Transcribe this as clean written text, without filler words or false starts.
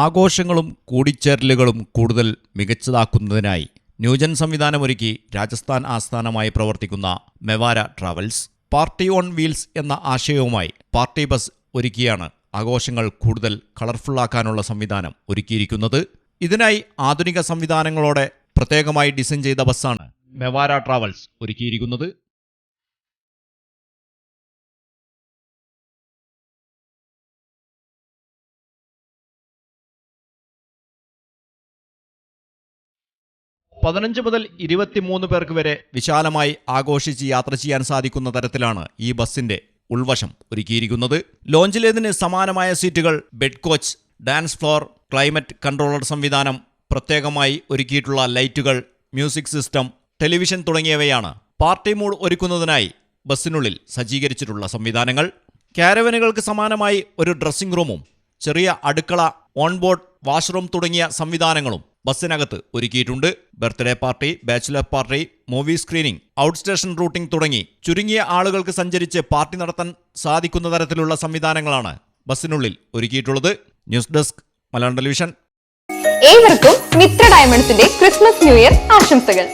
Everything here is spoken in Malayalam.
ആഘോഷങ്ങളും കൂടിച്ചേരലുകളും കൂടുതൽ മികച്ചതാക്കുന്നതിനായി ന്യൂജൻ സംവിധാനമൊരുക്കി രാജസ്ഥാൻ ആസ്ഥാനമായി പ്രവർത്തിക്കുന്ന മെവാര ട്രാവൽസ് പാർട്ടി ഓൺ വീൽസ് എന്ന ആശയവുമായി പാർട്ടി ബസ് ഒരുക്കിയാണ് ആഘോഷങ്ങൾ കൂടുതൽ കളർഫുള്ളാക്കാനുള്ള സംവിധാനം ഒരുക്കിയിരിക്കുന്നത്. ഇതിനായി ആധുനിക സംവിധാനങ്ങളോടെ പ്രത്യേകമായി ഡിസൈൻ ചെയ്ത ബസ്സാണ് മെവാര ട്രാവൽസ് ഒരുക്കിയിരിക്കുന്നത്. പതിനഞ്ച് മുതൽ 23 പേർക്ക് വരെ വിശാലമായി ആഘോഷിച്ച് യാത്ര ചെയ്യാൻ സാധിക്കുന്ന തരത്തിലാണ് ഈ ബസിന്റെ ഉൾവശം ഒരുക്കിയിരിക്കുന്നത്. ലോഞ്ചിലേതിന് സമാനമായ സീറ്റുകൾ, bed coach, dance floor, climate controller സംവിധാനം, പ്രത്യേകമായി ഒരുക്കിയിട്ടുള്ള ലൈറ്റുകൾ, മ്യൂസിക് സിസ്റ്റം, ടെലിവിഷൻ തുടങ്ങിയവയാണ് പാർട്ടി മൂഡ് ഒരുക്കുന്നതിനായി ബസ്സിനുള്ളിൽ സജ്ജീകരിച്ചിട്ടുള്ള സംവിധാനങ്ങൾ. കാരവനുകൾക്ക് സമാനമായി ഒരു ഡ്രസ്സിംഗ് റൂമും ചെറിയ അടുക്കള, ഓൺബോർഡ് വാഷ്റൂം തുടങ്ങിയ സംവിധാനങ്ങളും ബസ്സിനകത്ത് ഒരുക്കിയിട്ടുണ്ട്. Birthday party, bachelor party, movie screening, out station routing തുടങ്ങി ചുരുങ്ങിയ ആളുകൾക്ക് സഞ്ചരിച്ച് പാർട്ടി നടത്താൻ സാധിക്കുന്ന തരത്തിലുള്ള സംവിധാനങ്ങളാണ് ബസ്സിനുള്ളിൽ ഒരുക്കിയിട്ടുള്ളത്. News desk, Malayalam television. ഏവർക്കും മിത്ര ഡയമണ്ട്സിന്റെ ക്രിസ്മസ് ന്യൂ ഇയർ ആശംസകൾ.